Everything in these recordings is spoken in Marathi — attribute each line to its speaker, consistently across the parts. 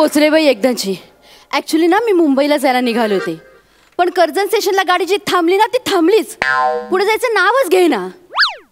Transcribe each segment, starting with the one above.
Speaker 1: पोचले बाई एकदाची. ऍक्च्युली ना मी मुंबईला जायला निघाले होते, पण कर्जत स्टेशनला गाडी जी थांबली ना ती थांबलीच. पुढे जायचं नावच घेईना.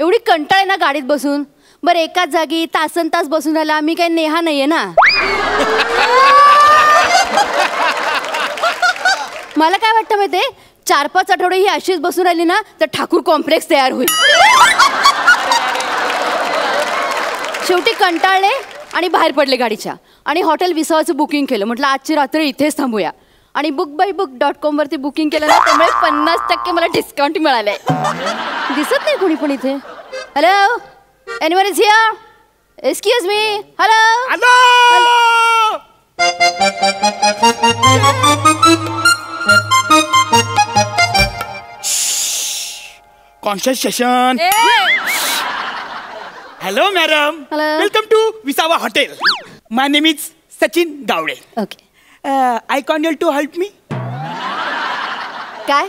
Speaker 1: एवढी कंटाळ आहे ना गाडीत बसून. बरं एकाच जागी तासन तास बसून राहिला. मी काही नेहा नाहीये ना. मला काय वाटतं माहितीये, 4-5 आठवडे ही अशीच बसून राहिली ना तर ठाकूर कॉम्प्लेक्स तयार होईल. शेवटी कंटाळले आणि बाहेर पडले गाडीच्या आणि हॉटेल विसावाचं बुकिंग केलं. म्हटलं आजची रात्र इथेच थांबूया आणि bookbybook.com वरती बुकिंग केलं ना, त्यामुळे 50% मला डिस्काउंट मिळालंय. दिसत नाही कोणी पण इथे. Hello, anyone is here? Excuse me. Hello.
Speaker 2: Conscious session. Hello madam, welcome to Visava hotel. My name is Sachin Gawade.
Speaker 1: Okay.
Speaker 2: I can you to help me?
Speaker 1: काय?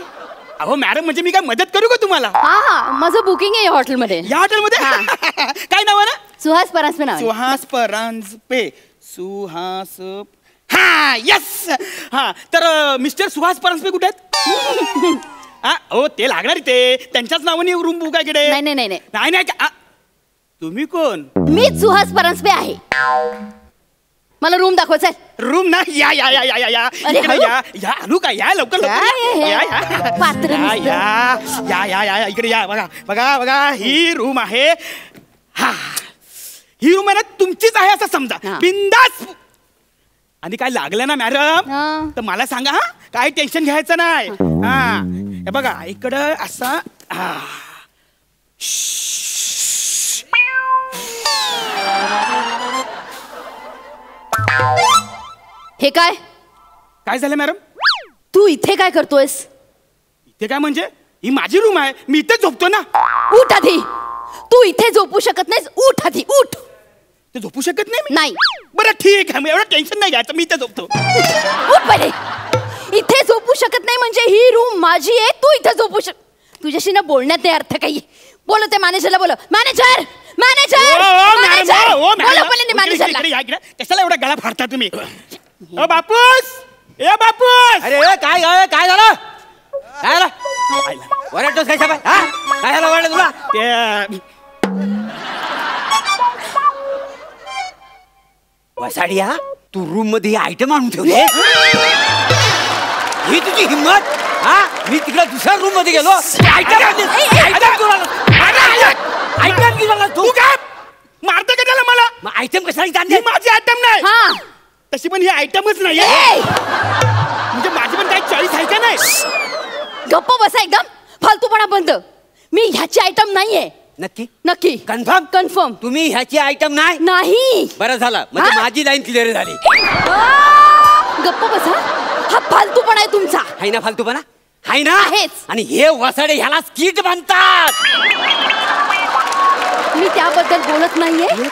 Speaker 2: अहो मॅडम, म्हणजे मी काय मदत करू का तुम्हाला?
Speaker 1: हा, माझं बुकिंग आहे हॉटेलमध्ये.
Speaker 2: या हॉटेलमध्ये? काय नाव आहे ना?
Speaker 1: सुहास परांजपे नाव.
Speaker 2: सुहास परांजपे. सुहास. हा, यस. हा, तर मिस्टर सुहास परांजपे कुठे आहेत? हो, ते लागणार इथे. त्यांच्याच नावाने रूम बुक आहे कडे.
Speaker 1: नाही नाही नाही नाही
Speaker 2: नाही नाही. तुम्ही कोण?
Speaker 1: मी सुहास परांजपे आहे. मला रूम दाखवायचा.
Speaker 2: रूम ना? या या या या या या या आणू का? या लवकर लवकर या या या इकडे या. बघा बघा बघा, ही रूम आहे. हा, ही रूम आहे ना तुमचीच आहे असं समजा. बिंदास. आणि काय लागलं ना मॅडम तर मला सांगा. हा, काय टेन्शन घ्यायचं नाही. हा, हे बघा इकडं असा.
Speaker 1: हे काय?
Speaker 2: काय झालं मॅडम?
Speaker 1: तू इथे काय करतोयस?
Speaker 2: इथे काय म्हणजे? ही माझी रूम आहे, मी इथे झोपतो ना.
Speaker 1: उठ आधी. तू इथे झोपू शकत नाहीस. उठ आधी, उठ.
Speaker 2: ते झोपू शकत नाही?
Speaker 1: नाही.
Speaker 2: बरं ठीक आहे, एवढं टेन्शन नाही घ्यायचं, मी इथे झोपतो.
Speaker 1: उठ पहिले. इथे झोपू शकत नाही म्हणजे ही रूम माझी आहे. तू इथे झोपू तुझ्याशी ना बोलण्यात नाही अर्थ काही. बोल ते मॅनेजरला. बोल मॅनेजर. मॅनेजर.
Speaker 2: कशाला एवढा गळा फाडता तुम्ही? बापूस. ए बापूस.
Speaker 3: अरे काय काय झालं? काय झालं? वरडतोस काय साहेब? काय झालं वरडलं तुला? वसाडिया, तू रूम मध्ये आयटम आणून ठेवले? ही तुझी हिम्मत? हा, मी तिकडे दुसऱ्या रूम मध्ये गेलो.
Speaker 2: तू काय मारते का त्याला? मला
Speaker 3: आयटम कशाला?
Speaker 2: माझी आयटम नाही. तशी पण ही आयटमच नाही. म्हणजे माझी पण काही चॉईस आहे का नाही?
Speaker 1: गप्प बसा एकदम. फालतूपणा बंद. मी ह्याची आयटम नाहीये.
Speaker 3: नक्की?
Speaker 1: नक्की.
Speaker 3: कन्फर्म?
Speaker 1: कन्फर्म.
Speaker 3: तुम्ही ह्याची आयटम नाही?
Speaker 1: नाही.
Speaker 3: बरं झालं, म्हणजे माझी लाईन क्लिअर झाली.
Speaker 1: गप्प बसा. हा फालतूपणा आहे तुमचा.
Speaker 3: हाय ना फालतूपणा? हाय ना?
Speaker 1: आहेच.
Speaker 3: आणि हे वसाडे ह्याला स्किट म्हणतात.
Speaker 1: मी त्याबद्दल बोलत नाहीये.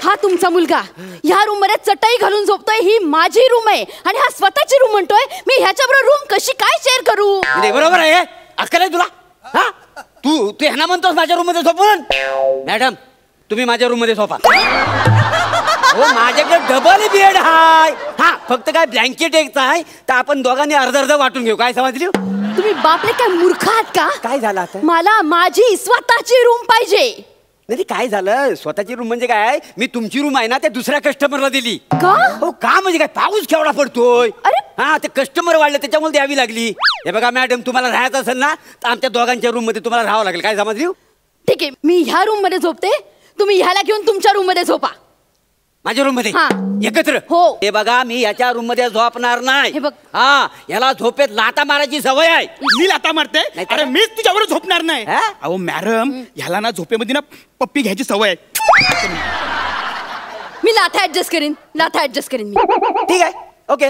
Speaker 1: हा तुमचा मुलगा ह्या रूम मध्ये चटई घालून झोपतोय. ही माझी रूम आहे आणि हा स्वतःची रूम म्हणतोय. मी ह्याच्याबरोबर रूम कशी काय शेअर करू?
Speaker 3: बरोबर आहे. अक्कल आहे तुला? हा, तू ह्यांना म्हणतोस माझ्या रूम मध्ये झोपून? मॅडम, तुम्ही माझ्या रूम मध्ये झोपा. हो, माझ्याकडे डबल बेड हाय. हा, फक्त काय ब्लँकेट एकच आहे, तर आपण दोघांनी अर्ध अर्ध वाटून घेऊ. काय समजली?
Speaker 1: तुम्ही बापरे काय मूर्ख आहात का?
Speaker 3: काय झालं आता?
Speaker 1: मला माझी स्वतःची रूम पाहिजे.
Speaker 3: नाही, काय झालं? स्वतःची रूम म्हणजे काय? मी तुमची रूम आहे ना त्या दुसऱ्या कस्टमरला दिली.
Speaker 1: का?
Speaker 3: हो, का म्हणजे काय? पाऊस केवढा पडतोय.
Speaker 1: अरे
Speaker 3: हा, ते कस्टमर वाढले त्याच्यामुळे द्यावी लागली. हे बघा मॅडम, तुम्हाला राहायचं असेल ना तर आमच्या दोघांच्या रूम मध्ये तुम्हाला राहावं लागेल. काय समजली?
Speaker 1: ठीक आहे, मी ह्या रूम मध्ये झोपते. तुम्ही ह्याला घेऊन तुमच्या रूम मध्ये झोपा.
Speaker 3: माझ्या रूम मध्ये एकत्र?
Speaker 1: हो.
Speaker 3: हे बघा, मी याच्या रूम मध्ये झोपणार नाही.
Speaker 1: हे बघ.
Speaker 3: हा, याला झोपेत लाता मारायची सवय आहे.
Speaker 2: मी लाता मारते? अरे मीच तुझ्यावर झोपणार नाही. अहो मॅडम, ह्याला ना झोपेमध्ये ना पप्पी घ्यायची सवय आहे.
Speaker 1: मी लाथा ऍडजस्ट करीन. लाथा ऍडजस्ट करीन मी.
Speaker 3: ठीक आहे, ओके.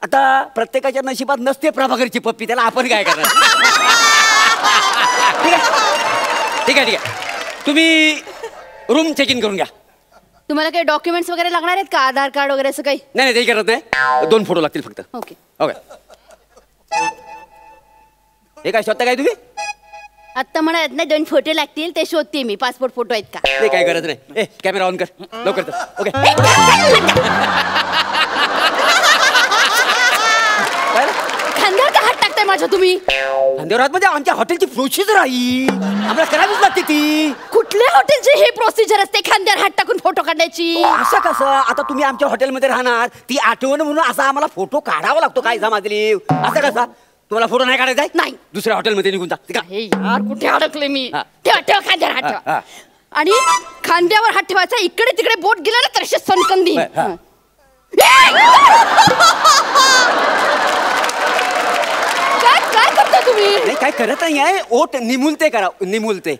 Speaker 3: आता प्रत्येकाच्या नशिबात नसते प्रभाकरची पप्पी, त्याला आपण काय करणार? ठीक आहे ठीक आहे ठीक आहे. तुम्ही रूम चेक इन करून घ्या.
Speaker 1: तुम्हाला काही डॉक्युमेंट्स वगैरे लागणार आहेत का? आधार कार्ड वगैरे असं काही?
Speaker 3: नाही नाही, ते करत नाही. 2 फोटो लागतील फक्त.
Speaker 1: Okay
Speaker 3: okay. हे काय शोधता काय तुम्ही?
Speaker 1: आता म्हणत ना 2 फोटो लागतील, ते शोधते मी. पासपोर्ट फोटो आहेत का?
Speaker 3: नाही, काय गरज नाही. कॅमेरा ऑन कर लवकर. ओके.
Speaker 1: माझ्या तुम्ही?
Speaker 3: खांद्यावर हात म्हणजे आमच्या हॉटेलची प्रोसिजर आहे, आम्हाला करावीच लागते ती.
Speaker 1: कुठल्या हॉटेलची हे प्रोसिजर असते खांद्यावर हात टाकून फोटो काढण्याची?
Speaker 3: असं कसं? आता तुम्ही आमच्या हॉटेलमध्ये राहणार, ती आठवण म्हणून असा आम्हाला फोटो काढावा लागतो काय समाजली? असं कसं? तुम्हाला फोटो नाही काढायचा?
Speaker 1: नाही.
Speaker 3: दुसऱ्या हॉटेलमध्ये निघून जा.
Speaker 1: हे यार, कुठे अडकले मी?
Speaker 3: हा.
Speaker 1: ठेवा ठेवा खांद्यावर हात
Speaker 3: हा,
Speaker 1: ठेवा.
Speaker 3: हा.
Speaker 1: आणि खांद्यावर हात ठेवायचा, इकडे तिकडे बोट गेला ना तर असे सनकन देईन.
Speaker 3: हा.
Speaker 1: काय काय करता तुम्ही?
Speaker 3: नाही काय करत नाही आहे, ओठ निमुलते करा, निमुलते.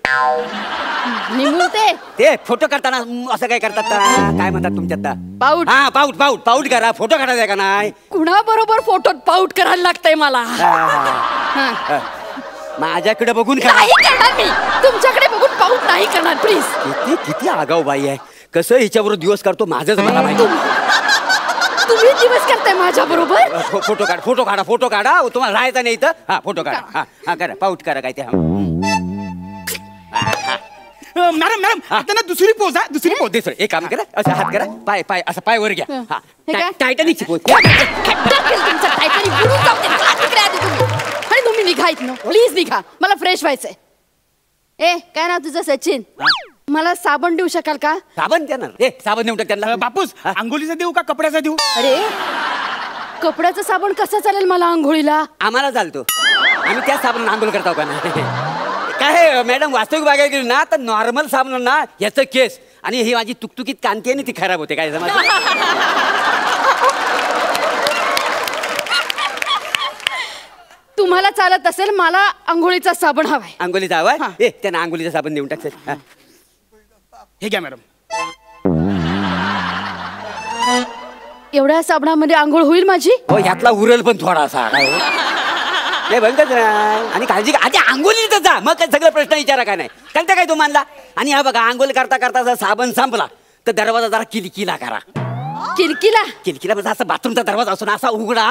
Speaker 1: निमुळते
Speaker 3: ते फोटो करताना असं काय करतात का? काय म्हणतात तुमच्यात?
Speaker 1: पाऊट.
Speaker 3: हा, पाऊट पाऊट पाऊट करा. फोटो काढायचा का नाही?
Speaker 1: कुणा बरोबर फोटोत पाऊट करायला लागतंय मला?
Speaker 3: हा.
Speaker 1: हा.
Speaker 3: माझ्याकडे बघून करा.
Speaker 1: नाही करणार मी, तुमच्याकडे बघून पाऊट नाही करणार प्लीज.
Speaker 3: किती किती आगाऊ बाई आहे. कसं हिच्याबरोबर दिवस काढतो माझंच मला माहिती.
Speaker 1: तुम्ही दिवस करताय माझ्या बरोबर?
Speaker 3: फोटो काढ, फोटो काढा, फोटो काढा. तुम्हाला राहायचं नाही इथं. हा, फोटो काढा. हा हा, करा, पाऊट करा काय ते.
Speaker 2: मॅडम मॅडम आता ना दुसरी पोज हा, दुसरी पोज.
Speaker 3: दुसरं एक काम करा, असं हात करा, पाय पाय असं पाय वर घ्या. हा,
Speaker 1: हे काय?
Speaker 3: टायटॅनिकची पोज.
Speaker 1: आणि तुम्ही निघा इथनं, प्लीज निघा, मला फ्रेश व्हायचंय. ए काय नाव तुझं? सचिन. मला साबण देऊ शकाल का?
Speaker 3: साबण देणार? ए साबण देऊन टाक त्यांना.
Speaker 2: बापूस, अंघोलीचा देऊ का कपड्याचा देऊ?
Speaker 1: अरे कपड्याचं साबण कसं चालेल मला आंघोळीला?
Speaker 3: आम्हाला चालतो, आम्ही त्याच साबण आंघोळ करतो का नाही? काय मॅडम, वास्तविक बघायला गेली ना तर नॉर्मल साबण ना याचं केस आणि ही माझी तुकतुकीत कांती आहे ना ती खराब होते. काय समज?
Speaker 1: तुम्हाला चालत असेल, मला आंघोळीचा साबण हवाय.
Speaker 3: अंघोलीचा हवाय? ए त्यांना अंघोलीचा साबण देऊन टाक. हा.
Speaker 2: हे घ्या मॅडम.
Speaker 1: एवढ्या साबणामध्ये आंघोळ होईल माझी?
Speaker 3: हो, यातला उरल पण थोडासा. काय हो? नाही बघत ना. आणि काळजी आधी आंघोलीचं जा, मग काय सगळं प्रश्न विचारा काय नाही. कळतं काय तुम्हाला? आणि हा बघा, आंघोळ करता करता जर साबण संपला तर दरवाजा जरा किलकिला करा.
Speaker 1: किलकिला?
Speaker 3: किलकिला म्हणजे असं बाथरूमचा दरवाजा असून असा उघडा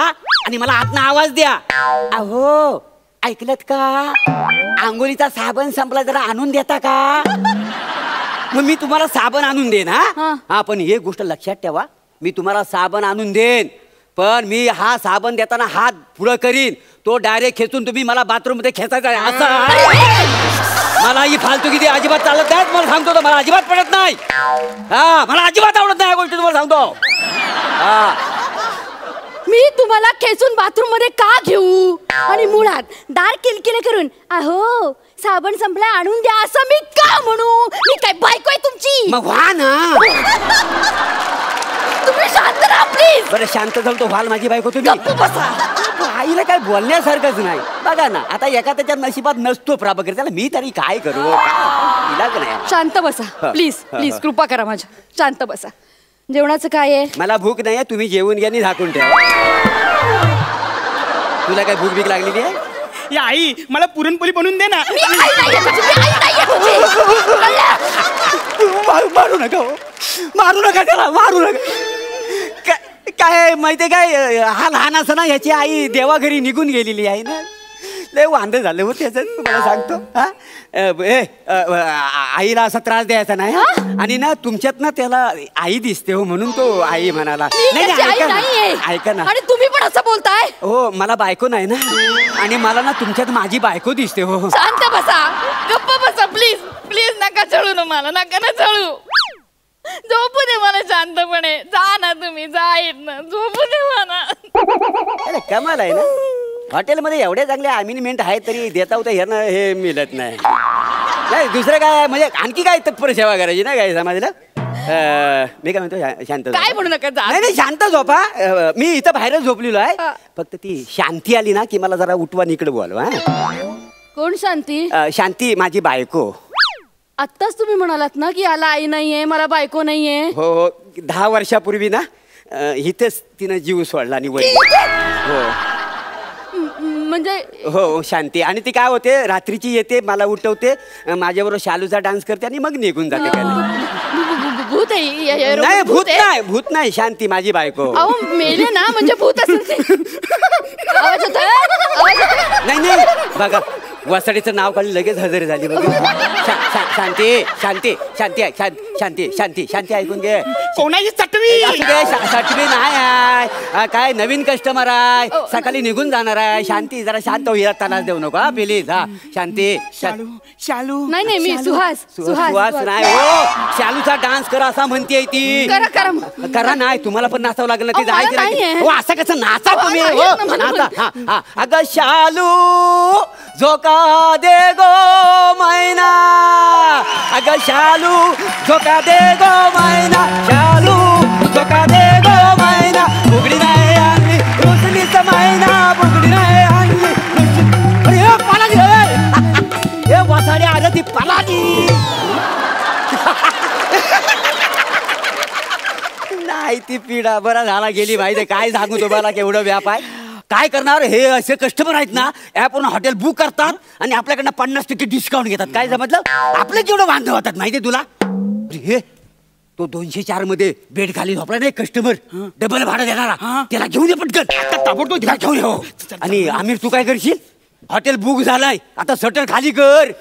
Speaker 3: आणि मला आतनं आवाज द्या. अहो ऐकलत का? आंघोळीचा साबण संपला, जरा आणून देता का? मग मी तुम्हाला साबण आणून देईन. हा पण एक गोष्ट लक्षात ठेवा, मी तुम्हाला साबण आणून देईन, पण मी हा साबण देताना हात पुढं करीन, तो डायरेक्ट खेचून तुम्ही मला बाथरूम मध्ये खेचायचा आहे. असं मला ही फालतू किती अजिबात चालत नाही. मला सांगतो तर मला अजिबात पडत नाही. हा, मला अजिबात आवडत नाही या गोष्टी, तुम्हाला सांगतो. हा,
Speaker 1: मी तुम्हाला खेचून बाथरूम मध्ये का घेऊ? आणि मुळात दार किलकिले करून अहो साबण संपला आणून द्या असं मी का म्हणू? मी काय बायको आहे तुमची?
Speaker 3: मग व्हा ना.
Speaker 1: तुम्ही शांत राहा प्लीज.
Speaker 3: बरं शांत झालो तो व्हाल माझी बायको तुम्ही.
Speaker 1: गप्प बसा.
Speaker 3: आईला काय बोलण्यासारखंच नाही. बघा ना, आता एका त्याच्या नशिबात नसतो प्राबकर, त्याला मी तरी काय करू? इलाज नाही.
Speaker 1: शांत बसा प्लीज, प्लीज कृपा करा माझ्या. शांत बसा. जेवणाचं काय आहे?
Speaker 3: मला भूक नाही आहे, तुम्ही जेवून घ्या आणि झाकून ठेवा. तुला काय भूक भीक लागलेली आहे?
Speaker 2: या आई, मला पुरणपोळी बनवून दे ना.
Speaker 1: मी आई नाहीये तुझी, मी आई नाहीये तुझी. कळलं?
Speaker 3: मारू नका हो. मारू नका त्याला, मारू नका. काय माहितीये काय, हा लहान असं ना ह्याची आई देवाघरी निघून गेलेली आहे ना. लय वांद झालं हो त्याचं, तुम्हाला सांगतो. हा, आईला असा त्रास द्यायचा नाही. आणि ना तुमच्यात ना त्याला आई दिसते हो, म्हणून तो आई म्हणाला. ऐका ना.
Speaker 1: आणि तुम्ही पण असं बोलताय?
Speaker 3: हो, मला बायको नाही ना, आणि मला ना तुमच्यात माझी बायको दिसते हो.
Speaker 1: शांत बसा, गप्प बसा प्लीज, प्लीज नका चळू ना मला, नका ना चळू. झोपू दे मला शांतपणे. जा ना तुम्ही, जा येत ना, झोपू दे मला.
Speaker 3: अरे कमाल आहे ना, हॉटेलमध्ये एवढे चांगले अमेनिमेंट आहेत तरी देता होता ह्यांना हे मिळत नाही. नाही दुसरं काय, म्हणजे आणखी काय तत्पर सेवा करायची ना काय समाजाला. मी काय म्हणतो, शांत
Speaker 1: काय म्हणू नका.
Speaker 3: नाही नाही, शांत झोपा. मी इथं बाहेरच झोपलेलो आहे. फक्त ती शांती आली ना की मला जरा उठवा, इकडे बोलवा.
Speaker 1: कोण शांती?
Speaker 3: शांती माझी बायको.
Speaker 1: आत्ताच तुम्ही म्हणालात ना की याला आई नाहीये, मला बायको नाहीये.
Speaker 3: हो, 10 वर्षापूर्वी ना इथेच तिनं जीव सोडला आणि वय. हो
Speaker 1: म्हणजे
Speaker 3: हो शांती. आणि ती काय होते, रात्रीची येते, मला उठवते, माझ्याबरोबर शालूचा डान्स करते आणि मग निघून जाते.
Speaker 1: भूत आहे?
Speaker 3: नाही भूत नाही, भूत नाही, शांती माझी बायको.
Speaker 1: अहो मेले ना, म्हणजे भूत असेल. आवाज होतोय?
Speaker 3: नाही नाही, बघा वसाडीचं नाव काढून लगेच हजर झाली. बघा शांती शांती शांती शांती शांती शांती शांती ऐकून घे.
Speaker 2: कोणाची चटवी
Speaker 3: सटवी नाही आहे, काय नवीन कस्टमर आहे, सकाळी निघून जाणार आहे. शांती जरा शांत होईल, त्रास देऊ नको हा प्लीज. हा शांती.
Speaker 2: शालू शालू
Speaker 1: नाही नाही मी सुहास
Speaker 3: सुहास नाही हो, शालूचा डान्स करा असं म्हणते ती.
Speaker 1: करा करा
Speaker 3: करा नाही, तुम्हाला पण नाचावं लागेल ना. ते
Speaker 1: अहो, मला
Speaker 3: जायचं
Speaker 1: नाहीये.
Speaker 3: नाही. हो असं कसं नाचा तुम्ही.
Speaker 1: नाही
Speaker 3: हो
Speaker 1: येत ना मला
Speaker 3: नाचा. हा हा. अगं शालू झोका दे गो मैना, अगं शालू झोका दे गो मैना, शालू झोका दे गो मैना, बुगडी नाही आणली रुसलीच मैना, बुगडी नाही आणली रुसली. अरे पालाजी हे वासाडे आलं ती पालाजी. नाही ती पिढा बरा झाला गेली माहिती. काय सांगू तुम्हाला केवढं व्याप आहे. काय करणार, हे असे कस्टमर आहेत ना ॲपवरून हॉटेल बुक करतात आणि आपल्याकडनं 50% डिस्काउंट घेतात. काय समजलं, आपलं केवढं वांधं होतात माहितीये तुला. हे तो 204 मध्ये बेड खाली झोपला नाही कस्टमर, डबल भाडं देणारा, त्याला घेऊन ये पटकन.
Speaker 2: आता ताबडतोब
Speaker 3: त्याला घेऊन ये. हो. आणि आमिर तू काय करशील, हॉटेल बुक झालाय, आता शटर खाली कर.